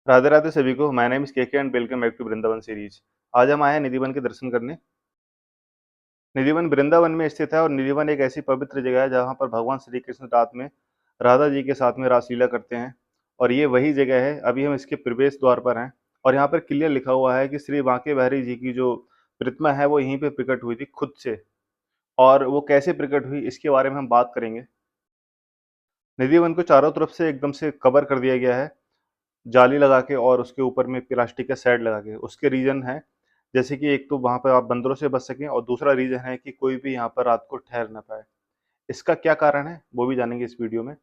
राधे राधे सभी को। My name is KK and welcome back to Vrindavan series. आज हम आए हैं निधिवन के दर्शन करने। निधिवन वृंदावन में स्थित है और निधिवन एक ऐसी पवित्र जगह है जहाँ पर भगवान श्री कृष्ण रात में राधा जी के साथ में रासलीला करते हैं। और ये वही जगह है। अभी हम इसके प्रवेश द्वार पर हैं और यहाँ पर क्लियर लिखा हुआ है कि श्री बांके बिहारी जी की जो प्रतिमा है वो यहीं पे प्रकट हुई थी खुद से। और वो कैसे प्रकट हुई इसके बारे में हम बात करेंगे। निधिवन को चारों तरफ से एकदम से कवर कर दिया गया है, जाली लगा के और उसके ऊपर में प्लास्टिक का शेड लगा के। उसके रीजन है जैसे कि एक तो वहां पर आप बंदरों से बच सकें और दूसरा रीजन है कि कोई भी यहाँ पर रात को ठहर ना पाए। इसका क्या कारण है वो भी जानेंगे इस वीडियो में।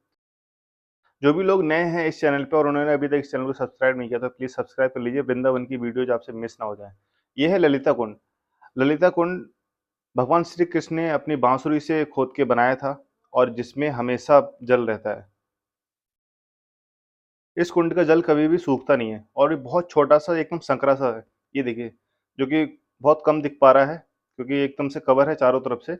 जो भी लोग नए हैं इस चैनल पे और उन्होंने अभी तक इस चैनल को सब्सक्राइब नहीं किया तो प्लीज सब्सक्राइब कर लीजिए, वृंदावन की वीडियो जो आपसे मिस ना हो जाए। ये है ललिता कुंड। ललिता कुंड भगवान श्री कृष्ण ने अपनी बांसुरी से खोद के बनाया था और जिसमें हमेशा जल रहता है। इस कुंड का जल कभी भी सूखता नहीं है और ये बहुत छोटा सा एकदम संकरा सा है। ये देखिए, जो कि बहुत कम दिख पा रहा है क्योंकि ये एकदम से कवर है चारों तरफ से।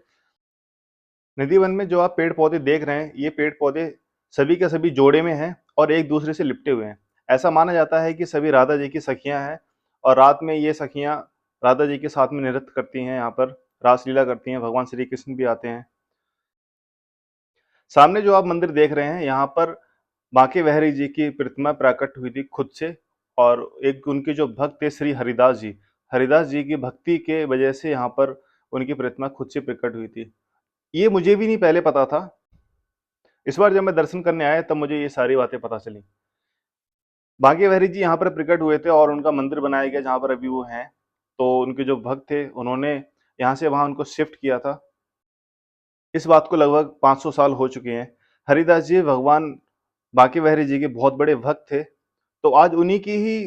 निधि वन में जो आप पेड़ पौधे देख रहे हैं ये पेड़ पौधे सभी के सभी जोड़े में हैं और एक दूसरे से लिपटे हुए हैं। ऐसा माना जाता है कि सभी राधा जी की सखियां हैं और रात में ये सखियां राधा जी के साथ में नृत्य करती हैं, यहाँ पर रासलीला करती हैं। भगवान श्री कृष्ण भी आते हैं। सामने जो आप मंदिर देख रहे हैं यहाँ पर बांके बिहारी जी की प्रतिमा प्रकट हुई थी खुद से। और एक उनके जो भक्त थे श्री हरिदास जी, हरिदास जी की भक्ति के वजह से यहाँ पर उनकी प्रतिमा खुद से प्रकट हुई थी। ये मुझे भी नहीं पहले पता था। इस बार जब मैं दर्शन करने आया तब मुझे ये सारी बातें पता चली। बांके बिहारी जी यहाँ पर प्रकट हुए थे और उनका मंदिर बनाया गया जहाँ पर अभी वो हैं। तो उनके जो भक्त थे उन्होंने यहाँ से वहाँ उनको शिफ्ट किया था। इस बात को लगभग 500 साल हो चुके हैं। हरिदास जी भगवान बांके बिहारी जी के बहुत बड़े भक्त थे। तो आज उन्हीं की ही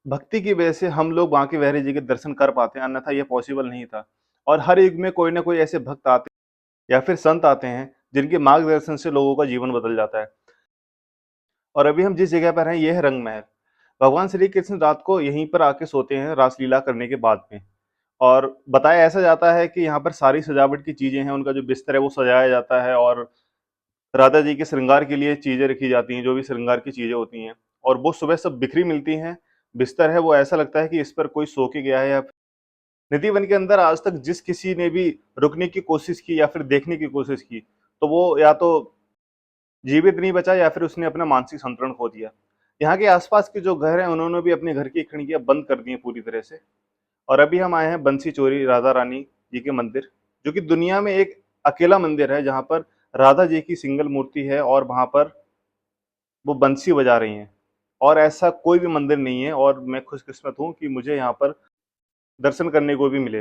भक्ति की वजह से हम लोग बांके बिहारी जी के दर्शन कर पाते हैं, अन्यथा ये पॉसिबल नहीं था। और हर युग में कोई ना कोई ऐसे भक्त आते हैं या फिर संत आते हैं जिनके मार्गदर्शन से लोगों का जीवन बदल जाता है। और अभी हम जिस जगह पर हैं ये है रंग महल। भगवान श्री कृष्ण रात को यहीं पर आके सोते हैं रासलीला करने के बाद में। और बताया ऐसा जाता है कि यहाँ पर सारी सजावट की चीजें हैं, उनका जो बिस्तर है वो सजाया जाता है और राधा जी के श्रृंगार के लिए चीजें रखी जाती हैं, जो भी श्रृंगार की चीजें होती हैं। और वो सुबह सब बिखरी मिलती हैं। बिस्तर है वो ऐसा लगता है कि इस पर कोई सो के गया है। या निधि वन के अंदर आज तक जिस किसी ने भी रुकने की कोशिश की या फिर देखने की कोशिश की तो वो या तो जीवित नहीं बचा या फिर उसने अपना मानसिक संतुलन खो दिया। यहाँ के आसपास के जो घर हैं उन्होंने भी अपने घर की खिड़कियां बंद कर दी हैं पूरी तरह से। और अभी हम आए हैं बंसी चोरी राधा रानी जी के मंदिर, जो कि दुनिया में एक अकेला मंदिर है जहाँ पर राधा जी की सिंगल मूर्ति है और वहां पर वो बंसी बजा रही हैं। और ऐसा कोई भी मंदिर नहीं है और मैं खुशकिस्मत हूँ कि मुझे यहाँ पर दर्शन करने को भी मिले।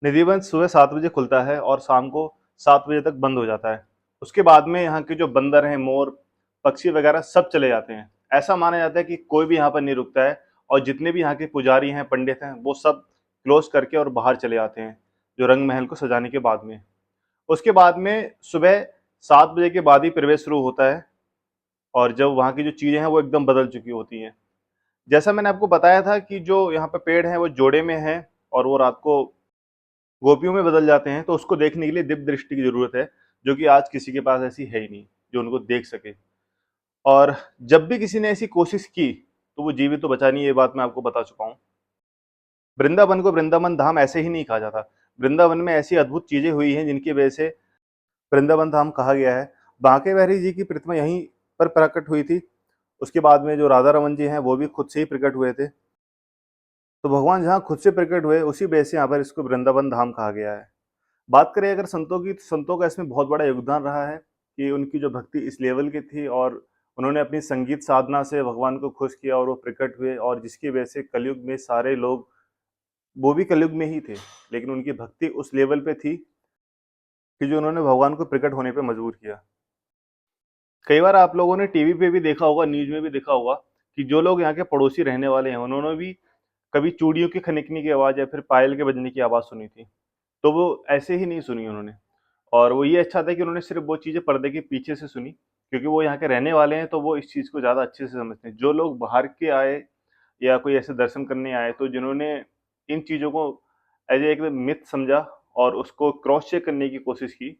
निधिवंश सुबह 7 बजे खुलता है और शाम को 7 बजे तक बंद हो जाता है। उसके बाद में यहाँ के जो बंदर हैं, मोर, पक्षी वगैरह सब चले जाते हैं। ऐसा माना जाता है कि कोई भी यहाँ पर नहीं रुकता है और जितने भी यहाँ के पुजारी हैं, पंडित हैं, वो सब क्लोज करके और बाहर चले जाते हैं जो रंग महल को सजाने के बाद में। उसके बाद में सुबह 7 बजे के बाद ही प्रवेश शुरू होता है और जब वहाँ की जो चीजें हैं वो एकदम बदल चुकी होती हैं। जैसा मैंने आपको बताया था कि जो यहाँ पे पेड़ हैं वो जोड़े में हैं और वो रात को गोपियों में बदल जाते हैं, तो उसको देखने के लिए दिव्य दृष्टि की जरूरत है, जो कि आज किसी के पास ऐसी है ही नहीं जो उनको देख सके। और जब भी किसी ने ऐसी कोशिश की तो वो जीवित तो बचा नहीं, ये बात मैं आपको बता चुका हूँ। वृंदावन को वृंदावन धाम ऐसे ही नहीं कहा जाता। वृंदावन में ऐसी अद्भुत चीजें हुई हैं जिनकी वजह से वृंदावन धाम कहा गया है। बांके बिहारी जी की प्रतिमा यहीं पर प्रकट हुई थी। उसके बाद में जो राधा रमन जी हैं वो भी खुद से ही प्रकट हुए थे। तो भगवान जहाँ खुद से प्रकट हुए उसी वजह से यहाँ पर इसको वृंदावन धाम कहा गया है। बात करें अगर संतों की, तो संतों का इसमें बहुत बड़ा योगदान रहा है कि उनकी जो भक्ति इस लेवल की थी और उन्होंने अपनी संगीत साधना से भगवान को खुश किया और वो प्रकट हुए। और जिसकी वजह से कलयुग में सारे लोग, वो भी कलयुग में ही थे लेकिन उनकी भक्ति उस लेवल पे थी कि जो उन्होंने भगवान को प्रकट होने पे मजबूर किया। कई बार आप लोगों ने टीवी पे भी देखा होगा, न्यूज में भी देखा होगा कि जो लोग यहाँ के पड़ोसी रहने वाले हैं उन्होंने भी कभी चूड़ियों की खनकने की आवाज या फिर पायल के बजने की आवाज सुनी थी। तो वो ऐसे ही नहीं सुनी उन्होंने। और वो ये अच्छा था कि उन्होंने सिर्फ वो चीज़ें पर्दे के पीछे से सुनी, क्योंकि वो यहाँ के रहने वाले हैं तो वो इस चीज़ को ज़्यादा अच्छे से समझते हैं। जो लोग बाहर के आए या कोई ऐसे दर्शन करने आए तो जिन्होंने इन चीज़ों को एज एक मिथ समझा और उसको क्रॉस चेक करने की कोशिश की,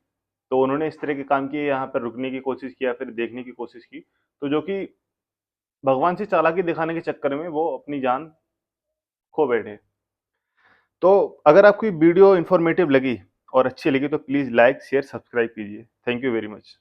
तो उन्होंने इस तरह के काम किए, यहाँ पर रुकने की कोशिश की या फिर देखने की कोशिश की। तो जो कि भगवान से चालाकी दिखाने के चक्कर में वो अपनी जान खो बैठे। तो अगर आपको ये वीडियो इन्फॉर्मेटिव लगी और अच्छी लगी तो प्लीज़ लाइक, शेयर, सब्सक्राइब कीजिए। Thank you very much.